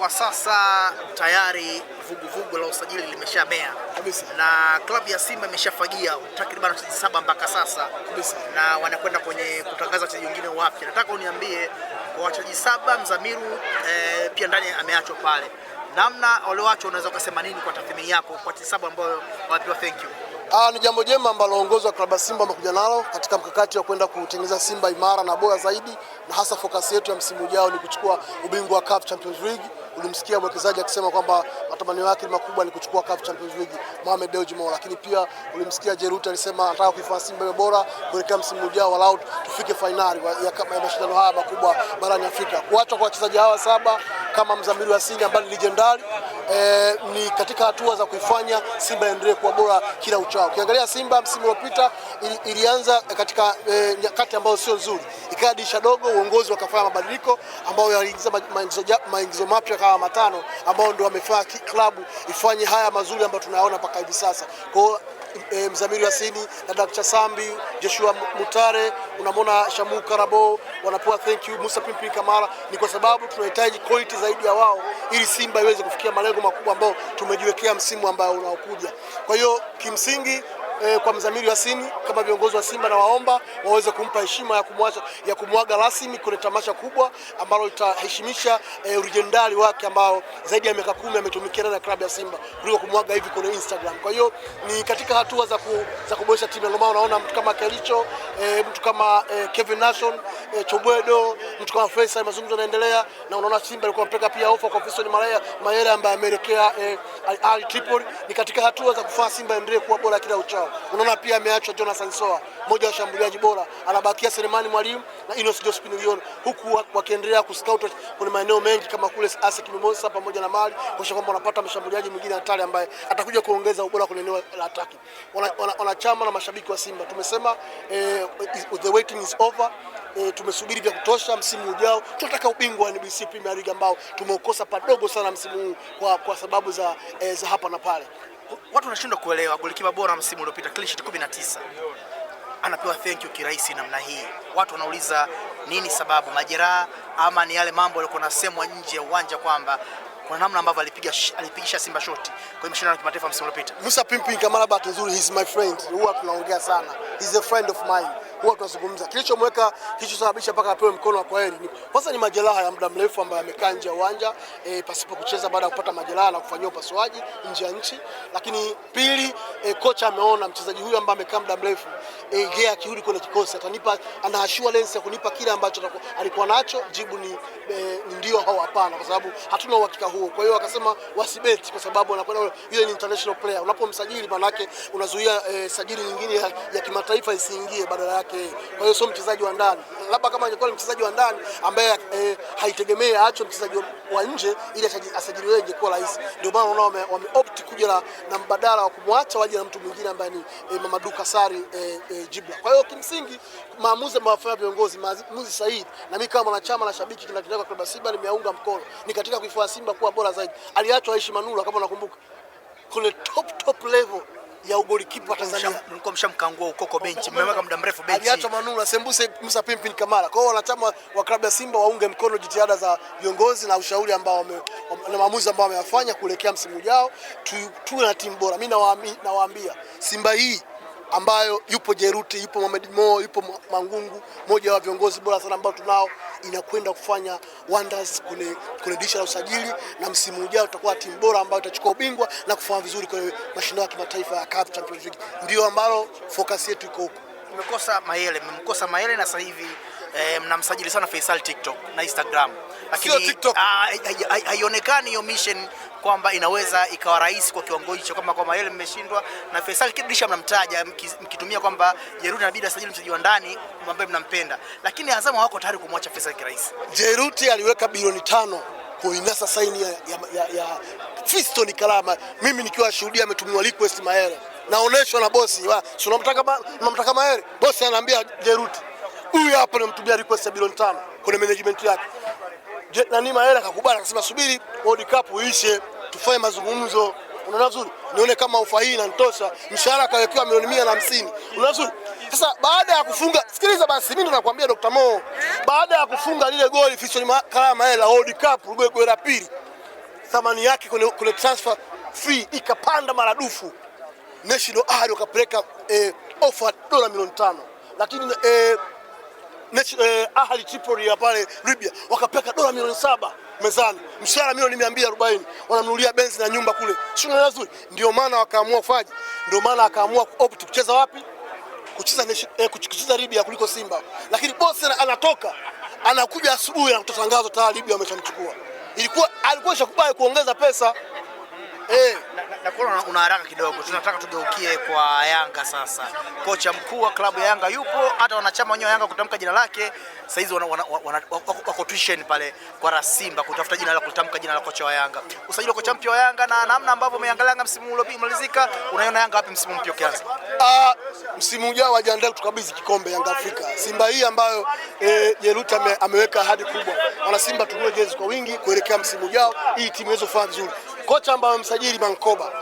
Kwa sasa tayari vuguvugu la usajili limeshamea kabisa, na klabu ya Simba imeshafagia takriban wachezaji 7 mpaka sasa kabisa, na wanakwenda kwenye kutangaza wachezaji wengine wapya. Nataka uniambie kwa wachezaji 7 Mzamiru pia ndani ameachwa pale, namna walioachwa unaweza kusema nini kwa tathmini yako kwa wachezaji 7 ambao wamepewa thank you? Ni jambo jema ambalo uongozi wa klabu ya Simba umekuja nalo katika mkakati wa kwenda kutengeneza Simba imara na bora zaidi, na hasa focus yetu ya msimu ujao ni kuchukua ubingwa wa CAF Champions League. Ulimsikia mwekezaji akisema kwamba matamanio yake makubwa ni kuchukua CAF Champions League, Mohamed Dewji Mo, lakini pia ulimsikia Jeruti alisema anataka kuifanya Simba iwe bora kuelekea msimu ujao, walau tufike finali ya mashindano haya makubwa barani Afrika. Kuacha kwa wachezaji hawa 7 kama Mzamiru Yasini ambaye ni legendary ni katika hatua za kuifanya Simba iendelee kuwa bora kila uchao. Ukiangalia Simba msimu uliopita ilianza katika nyakati ambazo sio nzuri, ikawa dirisha dogo, uongozi wakafanya mabadiliko ambayo yaliingiza maingizo mapya kama 5 ambao ndio wamefanya klabu ifanye haya mazuri ambayo tunayaona mpaka hivi sasa. Kwa Mzamiru Yasini na Dr. Sambi, Joshua Mutare, unamwona Shamu Karabo wanapewa thank you, Musa Pimpin Kamara, ni kwa sababu tunahitaji quality zaidi ya wao ili Simba iweze kufikia malengo makubwa ambayo tumejiwekea msimu ambao unaokuja. Kwa hiyo kimsingi kwa Mzamiru Yasini kama viongozi wa Simba na waomba waweze kumpa heshima ya kumwaga rasmi kwenye tamasha kubwa ambalo litaheshimisha legendari wake ambao zaidi ya miaka 10 ametumikia na klabu ya Simba kuliko kumwaga hivi kwenye Instagram. Kwa hiyo ni katika hatua za kuboresha timu. Ndio maana unaona mtu kama Kelicho, mtu kama Kevin Nation, Chobwedo, mtu kama Faisal, mazungumzo yanaendelea, na unaona Simba ilikuwa mpeka pia ofa kwa Fiston Mayele ambaye ameelekea Al Tripoli. Ni katika hatua za kufanya Simba endelee kuwa bora kila uchao. Unaona pia ameachwa Jonathan Soa, mmoja wa washambuliaji bora, anabakia Selemani Mwalimu na Inos Jospin, huku wakiendelea kuscout kwenye maeneo mengi kama kule Asec Mimosa pamoja na Mali, kwa sababu wanapata mshambuliaji mwingine hatari ambaye atakuja kuongeza ubora kwenye eneo la attacking. Wanachama na mashabiki wa Simba tumesema the waiting is over. Tumesubiri vya kutosha. Msimu ujao tunataka ubingwa wa NBC Premier League ambao tumeukosa padogo sana msimu huu kwa sababu za hapa na pale. Watu wanashindwa kuelewa golikipa bora msimu uliopita clean sheet 19 anapewa thank you kirahisi namna hii. Watu wanauliza nini sababu, majeraha ama ni yale mambo yalikuwa nasemwa nje ya uwanja kwamba kwa namna ambavyo alipigisha Simba shoti kwa mashindano ya kimataifa msimu uliopita? Musa Pimpin Kamara, bahati nzuri, he's my friend, huwa tunaongea sana, he's a friend of mine, huwa tunazungumza. Kilichosababisha mpaka apewe mkono wa kwaheri kwanza ni majeraha ya muda mrefu ambayo amekaa nje ya uwanja pasipo kucheza baada ya kupata majeraha na kufanyia upasuaji nje ya nchi. Lakini pili, kocha ameona mchezaji huyu ambaye amekaa muda mrefu yeye akirudi kwenye kikosi ana assurance ya kunipa kile ambacho alikuwa nacho. Jibu ni ndio au hapana, kwa sababu hatuna uhakika huo. Kwa hiyo akasema wasibeti, kwa sababu anakwenda yule ni international player. Unapomsajili maana yake unazuia sajili nyingine ya kimataifa isiingie badala yake. Kwa hiyo sio mchezaji wa ndani. Labda kama ingekuwa ni mchezaji wa ndani ambaye haitegemei aachwe mchezaji wa nje ili asajiliwe, ingekuwa rahisi. Ndio maana unaona wameopt kuja na mbadala wa kumwacha waje na mtu mwingine ambaye ni Mamadou Kasari Jibla. Kwa hiyo kimsingi maamuzi ambayo wafanya viongozi, maamuzi sahihi, na mimi kama mwanachama na shabiki kinachotaka klabu ya Simba nimeunga mkono, ni katika kuifanya Simba kuwa bora zaidi. Aliachwa Aishi Manula kama unakumbuka, kule top level ya ugolikipa Tanzania. Mlikuwa mshamkangua ukoko benchi, mmeweka muda mrefu benchi. Aliacha Manula, Sembuse, Musa Pimpin Kamara. Kwa hiyo wanachama wa klabu ya Simba waunge mkono jitihada za viongozi na ushauri ambao na maamuzi ambao wameyafanya kuelekea msimu ujao, tuwe na timu bora. Mimi nawaambia Simba hii ambayo yupo Jeruti, yupo Mohamed Mo, yupo Mangungu, mmoja wa viongozi bora sana ambao tunao, inakwenda kufanya wonders kwenye dirisha la usajili, na msimu ujao tutakuwa timu bora ambayo itachukua ubingwa na kufanya vizuri kwenye mashindano ya kimataifa ya CAF Champions League. Ndio ambalo focus yetu iko huko. Mmemkosa Mayele na sasa hivi mnamsajili sana Faisal TikTok na Instagram. Lakini haionekani hiyo mission kwamba inaweza ikawa rahisi kwa kiwango hicho, kama kwa Mayele mmeshindwa na Faisal kidisha mnamtaja mkitumia kwamba Jeruti inabidi asajili mchezaji wa ndani ambaye mnampenda, lakini Azam hawako tayari kumwacha Faisal kirahisi. Jeruti aliweka bilioni 5 kuinasa saini ya Fiston Kalama. Mimi nikiwa shuhudia ametumiwa request Mayele, naoneshwa na bosi, si unamtaka Mayele, bosi anaambia Jeruti huyu hapa nimtumia request ya bilioni 5 kwenye management yake. Nani Mayele akakubali, akasema subiri World Cup uishe tufanye mazungumzo. Unaona vizuri, nione kama ofa hii inanitosha. Mshahara kawekewa milioni 150. Unaona vizuri. Sasa baada ya kufunga, sikiliza basi, mimi ndo nakwambia Dr. Mo, baada ya kufunga lile goli Fiston Kalama Mayele World Cup goli la pili, thamani yake kule transfer fee ikapanda maradufu. National Ahli wakapeleka offer dola milioni 5, lakini Ahli Tripoli ya pale Libya wakapeleka dola milioni 7 mezani, mshahara milioni 240, wanamnunulia benzi na nyumba kule. Sio nzuri? Ndio maana wakaamua kufaje, ndio maana akaamua opt kucheza wapi, kucheza Libya kuliko Simba. Lakini boss anatoka anakuja asubuhi na kutangaza tayari Libya wameshamchukua. Alikuwa shakubali kuongeza pesa. Na kuna una haraka kidogo, tunataka tugeukie kwa Yanga sasa. Kocha mkuu wa klabu ya Yanga yupo, hata wanachama wenyewe wa Yanga kutamka jina lake. Sasa hizo wako tuition pale kwa Simba kutafuta jina la kutamka jina la kocha wa Yanga. Usajili wa kocha mpya wa Yanga na namna ambavyo umeangalia Yanga msimu uliomalizika, unaiona Yanga wapi msimu mpya ukianza? Msimu ujao wajiandae kutukabidhi kikombe Yanga Afrika. Simba hii ambayo Jeruta ameweka ahadi kubwa. Wana Simba tununue jezi kwa wingi kuelekea msimu ujao, hii timu iweze kufanya vizuri. Kocha ambaye msajili Mankoba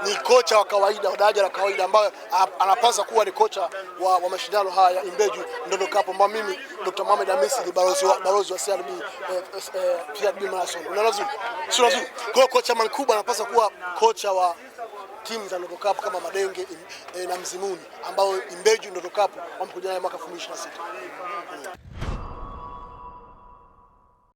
ni kocha wa kawaida, wa daraja la kawaida, ambaye anapaswa kuwa ni kocha wa mashindano haya ya Imbeju Ndondo Cup, ambao mimi Dr. Mohamed Hamisi ni balozi wa CRB Marathon. Unaona sio nzuri. Kwa kocha Mankoba anapaswa kuwa kocha wa timu za Ndondo Cup kama Madenge na Mzimuni, ambao Imbeju Ndondo Cup wamekuja naye mwaka 2026.